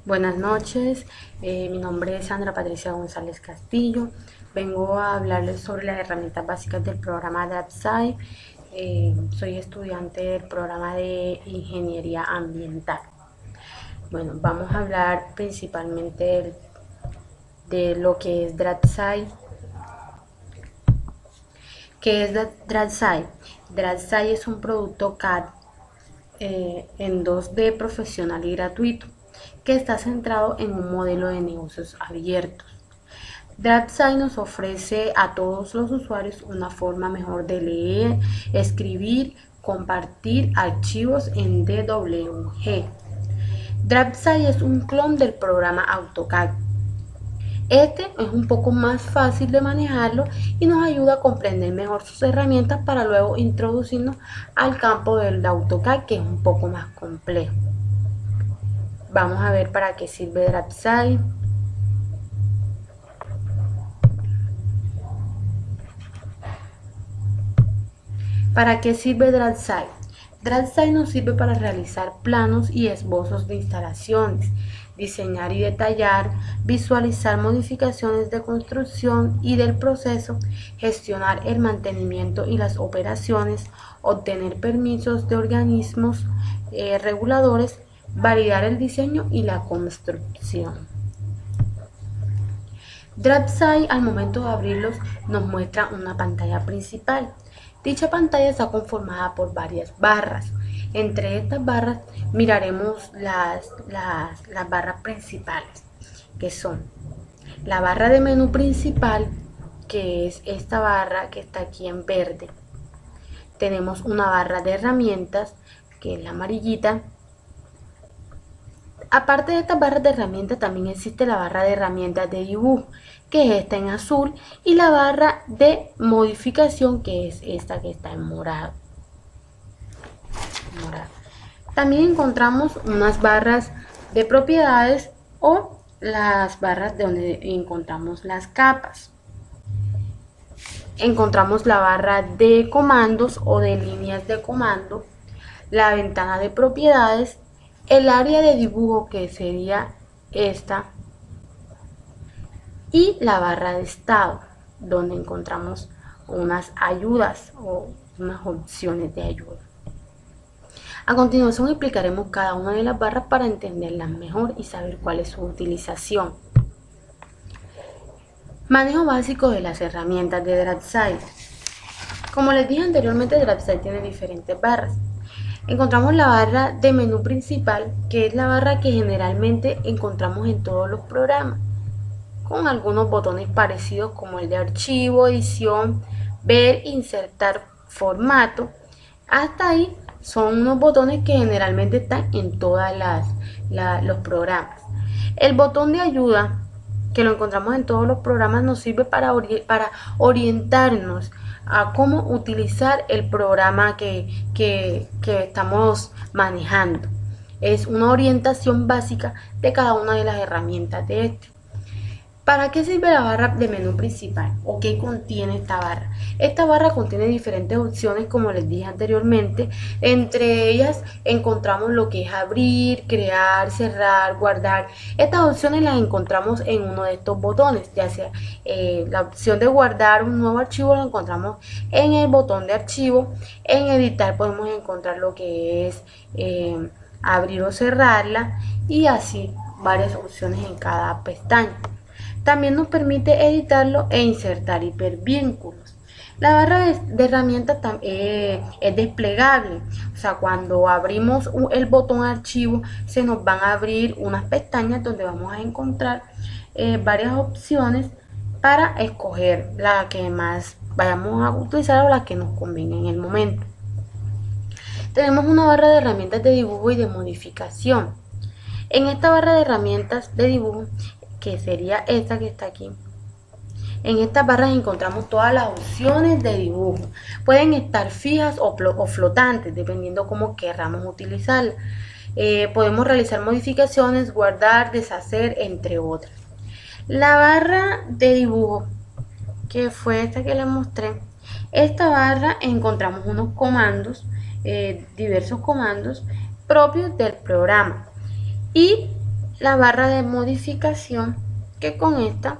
Buenas noches, mi nombre es Sandra Patricia González Castillo. Vengo a hablarles sobre las herramientas básicas del programa DRADSAI. Soy estudiante del programa de Ingeniería Ambiental. Bueno, vamos a hablar principalmente de lo que es DRADSAI. ¿Qué es DRADSAI? DRADSAI es un producto CAD en 2D profesional y gratuito que está centrado en un modelo de negocios abiertos. DRADSAI nos ofrece a todos los usuarios una forma mejor de leer, escribir, compartir archivos en DWG. DRADSAI es un clon del programa AutoCAD. Este es un poco más fácil de manejarlo y nos ayuda a comprender mejor sus herramientas para luego introducirnos al campo del AutoCAD, que es un poco más complejo. Vamos a ver para qué sirve DRADSAI. ¿Para qué sirve DRADSAI? DRADSAI nos sirve para realizar planos y esbozos de instalaciones, diseñar y detallar, visualizar modificaciones de construcción y del proceso, gestionar el mantenimiento y las operaciones, obtener permisos de organismos reguladores, validar el diseño y la construcción. DRADSAI, al momento de abrirlos, nos muestra una pantalla principal. Dicha pantalla está conformada por varias barras. Entre estas barras miraremos las barras principales, que son la barra de menú principal, que es esta barra que está aquí en verde. Tenemos una barra de herramientas, que es la amarillita. Aparte de estas barras de herramientas, también existe la barra de herramientas de dibujo, que es esta en azul, y la barra de modificación, que es esta que está en morado. También encontramos unas barras de propiedades o las barras donde encontramos las capas. Encontramos la barra de comandos o de líneas de comando, la ventana de propiedades, el área de dibujo, que sería esta, y la barra de estado, donde encontramos unas ayudas o unas opciones de ayuda. A continuación explicaremos cada una de las barras para entenderlas mejor y saber cuál es su utilización. Manejo básico de las herramientas de DRADSAI. Como les dije anteriormente, DRADSAI tiene diferentes barras. Encontramos la barra de menú principal, que es la barra que generalmente encontramos en todos los programas, con algunos botones parecidos como el de archivo, edición, ver, insertar formato. Hasta ahí son unos botones que generalmente están en todos los programas. El botón de ayuda, que lo encontramos en todos los programas, nos sirve para orientarnos a cómo utilizar el programa que estamos manejando. Es una orientación básica de cada una de las herramientas de este. ¿Para qué sirve la barra de menú principal o qué contiene esta barra? Esta barra contiene diferentes opciones, como les dije anteriormente. Entre ellas encontramos lo que es abrir, crear, cerrar, guardar. Estas opciones las encontramos en uno de estos botones, ya sea la opción de guardar un nuevo archivo, lo encontramos en el botón de archivo. En editar podemos encontrar lo que es abrir o cerrarla, y así varias opciones en cada pestaña. También nos permite editarlo e insertar hipervínculos. La barra de herramientas es desplegable, o sea, cuando abrimos el botón archivo se nos van a abrir unas pestañas donde vamos a encontrar varias opciones para escoger la que más vayamos a utilizar o la que nos convenga en el momento. Tenemos una barra de herramientas de dibujo y de modificación. En esta barra de herramientas de dibujo, que sería esta que está aquí, en estas barras encontramos todas las opciones de dibujo. Pueden estar fijas o flotantes, dependiendo cómo queramos utilizarlas. Podemos realizar modificaciones, guardar, deshacer, entre otras. La barra de dibujo, que fue esta que les mostré, esta barra encontramos unos comandos, diversos comandos propios del programa. Y la barra de modificación, que con esta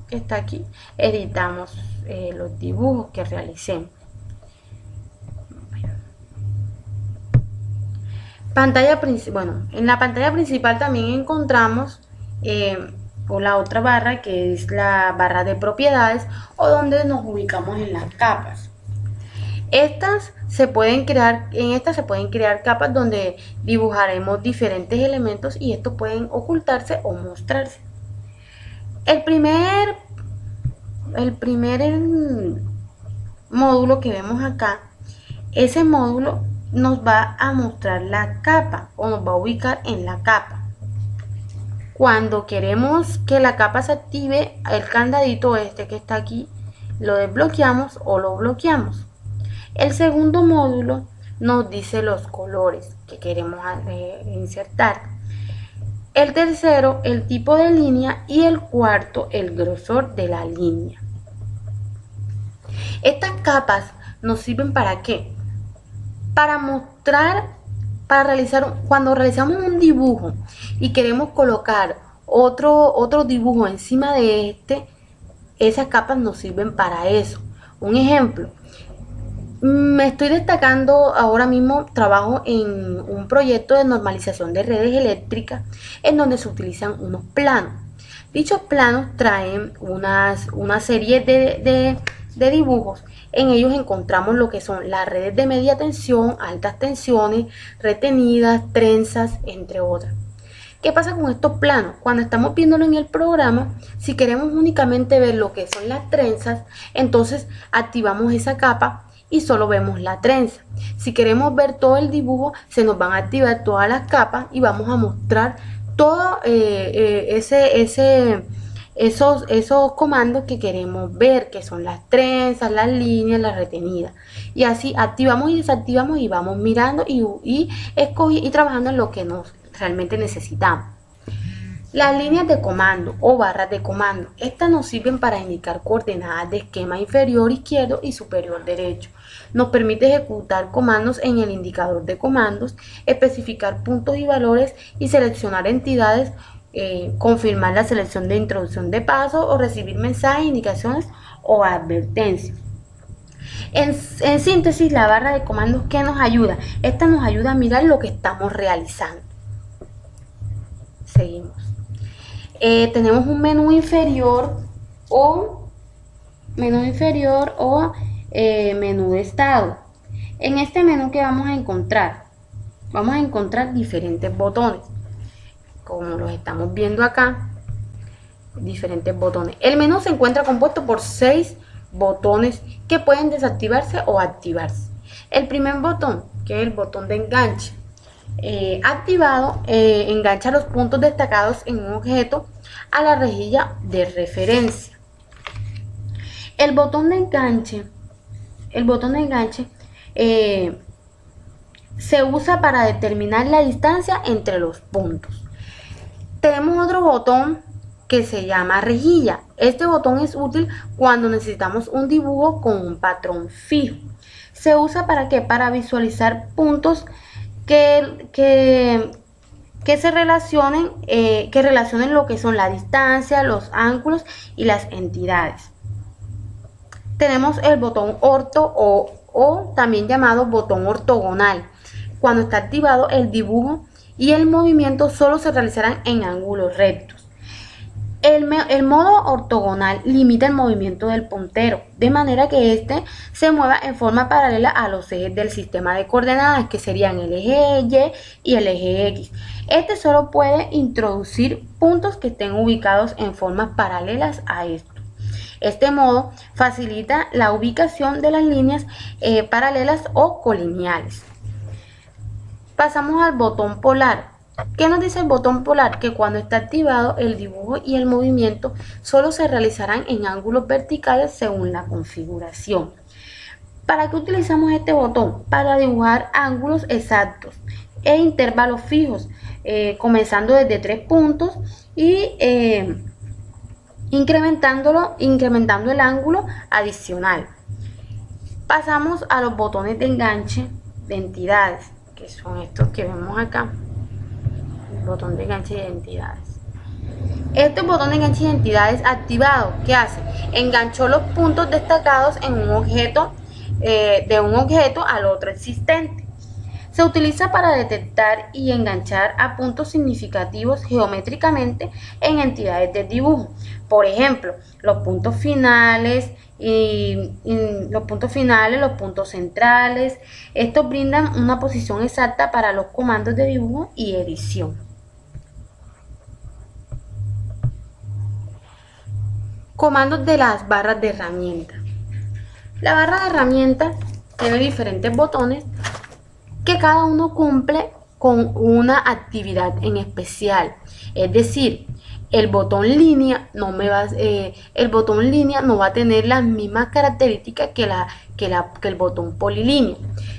que está aquí editamos los dibujos que realicemos. Bueno, en la pantalla principal también encontramos o la otra barra, que es la barra de propiedades, o donde nos ubicamos en las capas. En estas se pueden crear capas donde dibujaremos diferentes elementos y estos pueden ocultarse o mostrarse. El primer módulo que vemos acá, ese módulo nos va a mostrar la capa o nos va a ubicar en la capa. Cuando queremos que la capa se active, el candadito este que está aquí lo desbloqueamos o lo bloqueamos. El segundo módulo nos dice los colores que queremos insertar. El tercero, el tipo de línea, y el cuarto, el grosor de la línea. Estas capas nos sirven ¿para qué? Para mostrar, cuando realizamos un dibujo y queremos colocar otro dibujo encima de este, esas capas nos sirven para eso. Un ejemplo, me estoy destacando ahora mismo, trabajo en un proyecto de normalización de redes eléctricas en donde se utilizan unos planos. Dichos planos traen una serie de dibujos. En ellos encontramos lo que son las redes de media tensión, altas tensiones, retenidas, trenzas, entre otras. ¿Qué pasa con estos planos? Cuando estamos viéndolo en el programa, si queremos únicamente ver lo que son las trenzas, entonces activamos esa capa y solo vemos la trenza. Si queremos ver todo el dibujo, se nos van a activar todas las capas y vamos a mostrar todo esos comandos que queremos ver, que son las trenzas, las líneas, las retenidas. Y así activamos y desactivamos y vamos mirando y trabajando en lo que nos realmente necesitamos. Las líneas de comando o barras de comando, estas nos sirven para indicar coordenadas de esquema inferior izquierdo y superior derecho. Nos permite ejecutar comandos en el indicador de comandos, especificar puntos y valores y seleccionar entidades, confirmar la selección de introducción de paso o recibir mensajes, indicaciones o advertencias. En síntesis, la barra de comandos, ¿qué nos ayuda? Esta nos ayuda a mirar lo que estamos realizando. Seguimos. Tenemos un menú inferior o menú de estado. En este menú, ¿qué vamos a encontrar? Vamos a encontrar diferentes botones, como los estamos viendo acá, diferentes botones. El menú se encuentra compuesto por 6 botones que pueden desactivarse o activarse. El primer botón, que es el botón de enganche, activado, engancha los puntos destacados en un objeto a la rejilla de referencia. El botón de enganche se usa para determinar la distancia entre los puntos. Tenemos otro botón que se llama rejilla. Este botón es útil cuando necesitamos un dibujo con un patrón fijo. Se usa ¿para qué? Para visualizar puntos que relacionen lo que son la distancia, los ángulos y las entidades. Tenemos el botón orto o también llamado botón ortogonal. Cuando está activado, el dibujo y el movimiento solo se realizarán en ángulos rectos. El modo ortogonal limita el movimiento del puntero, de manera que éste se mueva en forma paralela a los ejes del sistema de coordenadas, que serían el eje Y y el eje X. Este solo puede introducir puntos que estén ubicados en formas paralelas a esto. Este modo facilita la ubicación de las líneas paralelas o colineales. Pasamos al botón polar. ¿Qué nos dice el botón polar? Que cuando está activado, el dibujo y el movimiento solo se realizarán en ángulos verticales según la configuración. ¿Para qué utilizamos este botón? Para dibujar ángulos exactos e intervalos fijos, comenzando desde 3 puntos y incrementando el ángulo adicional. Pasamos a los botones de enganche de entidades, que son estos que vemos acá. botón de enganche de identidades. Este botón de enganche de identidades activado, ¿qué hace? Enganchó los puntos destacados en un objeto, de un objeto al otro existente. Se utiliza para detectar y enganchar a puntos significativos geométricamente en entidades de dibujo. Por ejemplo, los puntos finales, los puntos centrales. Estos brindan una posición exacta para los comandos de dibujo y edición. Comandos de las barras de herramientas. La barra de herramientas tiene diferentes botones que cada uno cumple con una actividad en especial. Es decir, el botón línea no va a tener las mismas características que el botón polilínea.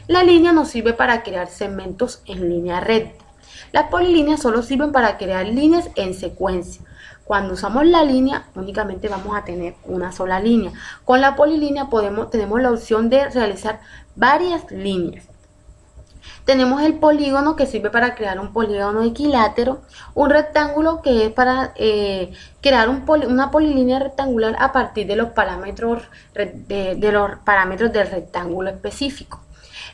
La línea nos sirve para crear segmentos en línea recta. Las polilíneas solo sirven para crear líneas en secuencia. Cuando usamos la línea, únicamente vamos a tener una sola línea. Con la polilínea tenemos la opción de realizar varias líneas. Tenemos el polígono, que sirve para crear un polígono equilátero, un rectángulo, que es para crear una polilínea rectangular a partir de los parámetros del rectángulo específico.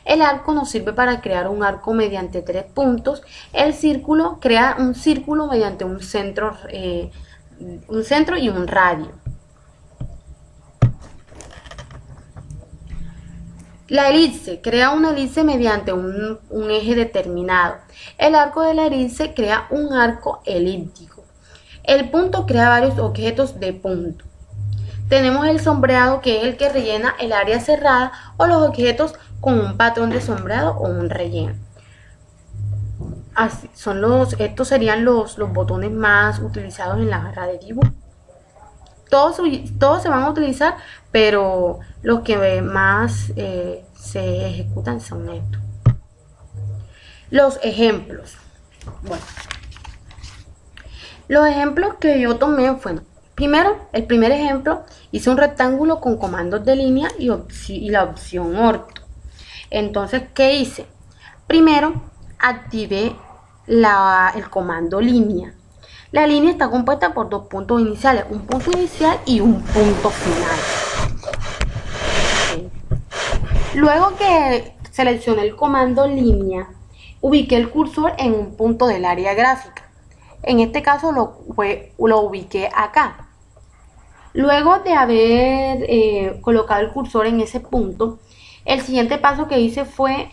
El arco nos sirve para crear un arco mediante 3 puntos. El círculo crea un círculo mediante un centro y un radio. La elipse crea una elipse mediante un eje determinado. El arco de la elipse crea un arco elíptico. El punto crea varios objetos de punto. Tenemos el sombreado, que es el que rellena el área cerrada o los objetos con un patrón de sombreado o un relleno. Estos serían los botones más utilizados en la barra de dibujo. Todos se van a utilizar, pero los que más se ejecutan son estos. Los ejemplos. Bueno, los ejemplos que yo tomé fueron: el primer ejemplo, hice un rectángulo con comandos de línea y la opción orto. Entonces, ¿qué hice? Primero, activé el comando línea. La línea está compuesta por 2 puntos iniciales, un punto inicial y un punto final. Luego que seleccioné el comando línea, ubiqué el cursor en un punto del área gráfica. En este caso lo ubiqué acá. Luego de haber colocado el cursor en ese punto, el siguiente paso que hice fue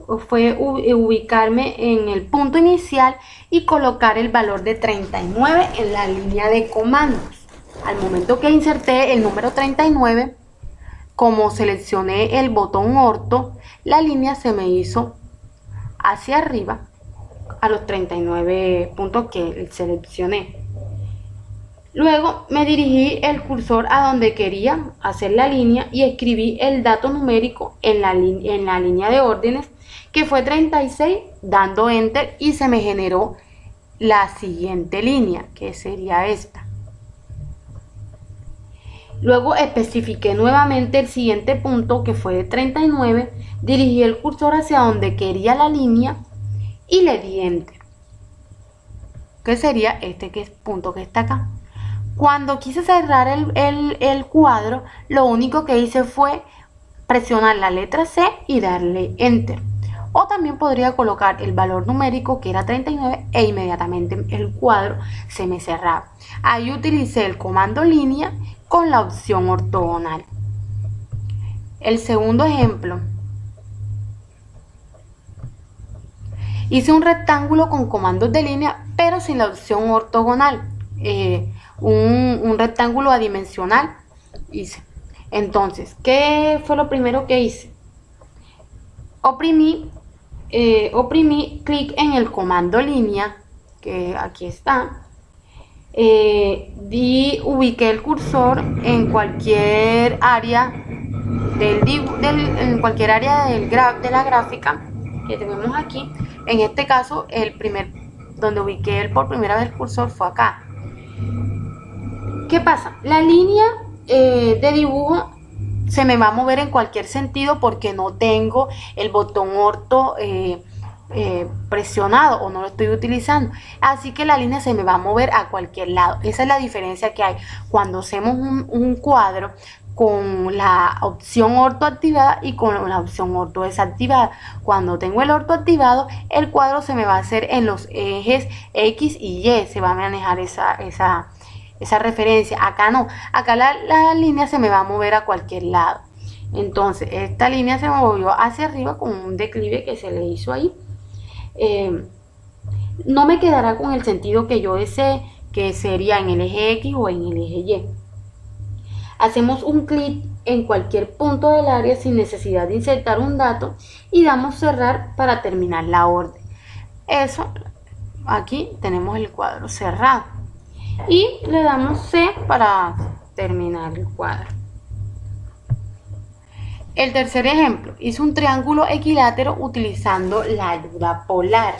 ubicarme en el punto inicial y colocar el valor de 39 en la línea de comandos. Al momento que inserté el número 39, como seleccioné el botón orto, la línea se me hizo hacia arriba a los 39 puntos que seleccioné. Luego me dirigí el cursor a donde quería hacer la línea y escribí el dato numérico en la línea de órdenes, que fue 36, dando enter, y se me generó la siguiente línea, que sería esta. Luego especifiqué nuevamente el siguiente punto, que fue de 39, dirigí el cursor hacia donde quería la línea y le di enter, que sería este punto que está acá. Cuando quise cerrar el cuadro, lo único que hice fue presionar la letra C y darle enter. O también podría colocar el valor numérico, que era 39, e inmediatamente el cuadro se me cerraba. Ahí utilicé el comando línea con la opción ortogonal. El segundo ejemplo, hice un rectángulo con comandos de línea, pero sin la opción ortogonal. Un rectángulo adimensional hice. Entonces, ¿qué fue lo primero que hice? Oprimí clic en el comando línea, que aquí está, ubiqué el cursor en cualquier área de la gráfica que tenemos aquí. En este caso, donde ubiqué por primera vez el cursor fue acá. ¿Qué pasa? La línea de dibujo se me va a mover en cualquier sentido porque no tengo el botón orto presionado o no lo estoy utilizando, así que la línea se me va a mover a cualquier lado. Esa es la diferencia que hay cuando hacemos un cuadro con la opción orto activada y con la opción orto desactivada. Cuando tengo el orto activado, el cuadro se me va a hacer en los ejes X y Y, se va a manejar esa referencia. Acá no, acá la línea se me va a mover a cualquier lado. Entonces esta línea se movió hacia arriba con un declive que se le hizo ahí. No me quedará con el sentido que yo desee, que sería en el eje X o en el eje Y. Hacemos un clic en cualquier punto del área sin necesidad de insertar un dato y damos cerrar para terminar la orden. Eso, aquí tenemos el cuadro cerrado y le damos C para terminar el cuadro. El tercer ejemplo, hice un triángulo equilátero utilizando la ayuda polar.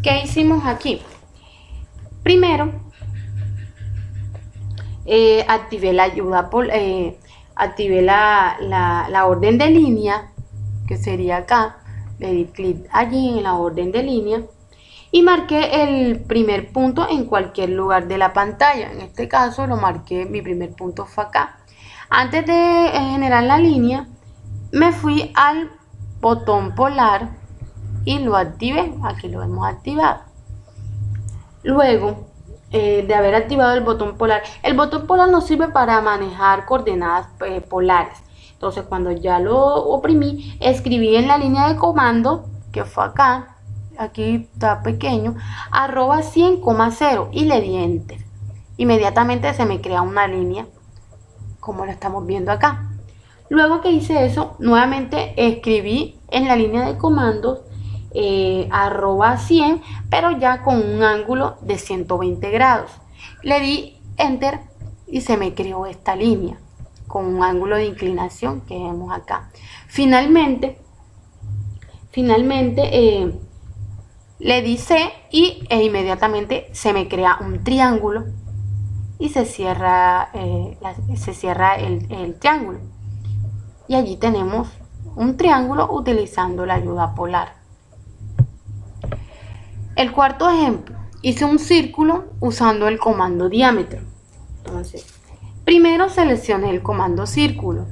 ¿Qué hicimos aquí? Primero, activé la ayuda activé la orden de línea, que sería acá. Le di clic allí en la orden de línea y marqué el primer punto en cualquier lugar de la pantalla. En este caso lo marqué, mi primer punto fue acá. Antes de generar la línea, me fui al botón polar y lo activé. Aquí lo hemos activado. Luego de haber activado el botón polar nos sirve para manejar coordenadas polares. Entonces, cuando ya lo oprimí, escribí en la línea de comando, que fue acá, aquí está pequeño, @100,0 y le di enter. Inmediatamente se me crea una línea, como lo estamos viendo acá. Luego que hice eso, nuevamente escribí en la línea de comandos @100, pero ya con un ángulo de 120 grados. Le di enter y se me creó esta línea con un ángulo de inclinación que vemos acá. Finalmente le di C y inmediatamente se me crea un triángulo y se cierra el triángulo. Y allí tenemos un triángulo utilizando la ayuda polar. El cuarto ejemplo, hice un círculo usando el comando diámetro. Entonces, primero seleccioné el comando círculo,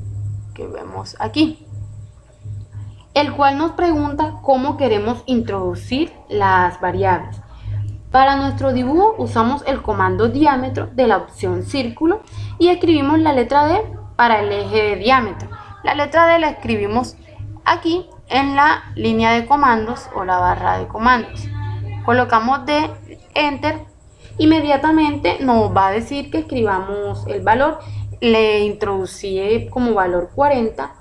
que vemos aquí, el cual nos pregunta cómo queremos introducir las variables. Para nuestro dibujo usamos el comando diámetro de la opción círculo y escribimos la letra D para el eje de diámetro. La letra D la escribimos aquí en la línea de comandos o la barra de comandos. Colocamos D, enter, inmediatamente nos va a decir que escribamos el valor. Le introducí como valor 40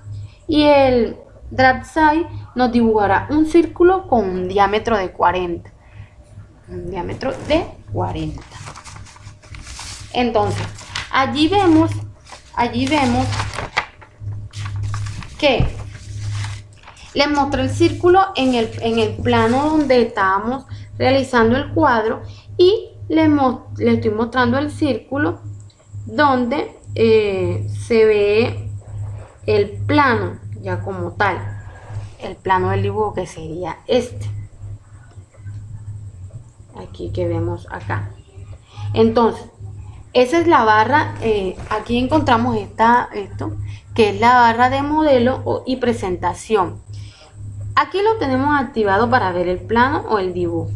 y el DraftSize nos dibujará un círculo con un diámetro de 40. Un diámetro de 40. Entonces, allí vemos que les mostré el círculo en el plano donde estábamos realizando el cuadro y le estoy mostrando el círculo donde se ve el plano ya como tal, el plano del dibujo, que sería este, aquí que vemos acá. Entonces, esa es la barra, aquí encontramos esto, que es la barra de modelo y presentación. Aquí lo tenemos activado para ver el plano o el dibujo.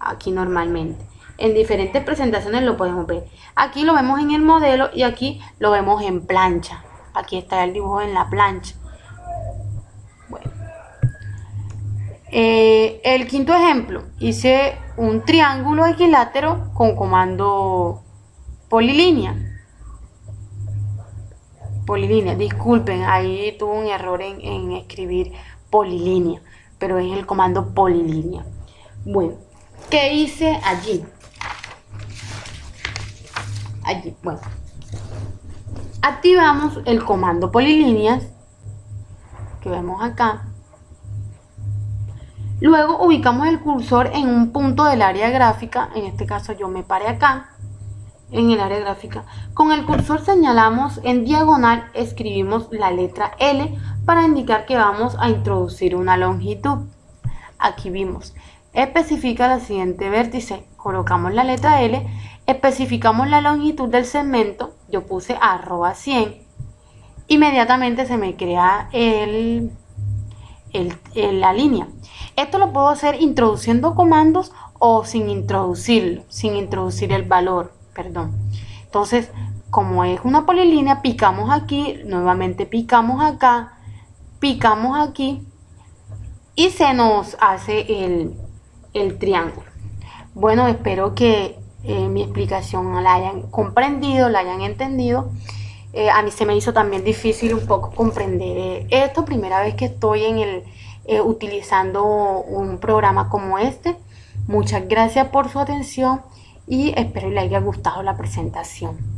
Aquí normalmente. En diferentes presentaciones lo podemos ver. Aquí lo vemos en el modelo y aquí lo vemos en plancha. Aquí está el dibujo en la plancha. Bueno. El quinto ejemplo. Hice un triángulo equilátero con comando polilínea. Disculpen, ahí tuve un error en escribir polilínea, pero es el comando polilínea. Bueno, ¿qué hice allí? Bueno, activamos el comando polilíneas que vemos acá. Luego ubicamos el cursor en un punto del área gráfica. En este caso yo me paré acá en el área gráfica. Con el cursor señalamos en diagonal, escribimos la letra L para indicar que vamos a introducir una longitud. Aquí vimos, especifica la siguiente vértice, colocamos la letra L, especificamos la longitud del segmento, yo puse @100, inmediatamente se me crea la línea. Esto lo puedo hacer introduciendo comandos o sin introducir el valor, perdón. Entonces, como es una polilínea, picamos aquí, nuevamente picamos acá, picamos aquí y se nos hace el triángulo. Bueno, espero que mi explicación la hayan comprendido, la hayan entendido. A mí se me hizo también difícil un poco comprender esto, primera vez que estoy utilizando un programa como este. Muchas gracias por su atención y espero les haya gustado la presentación.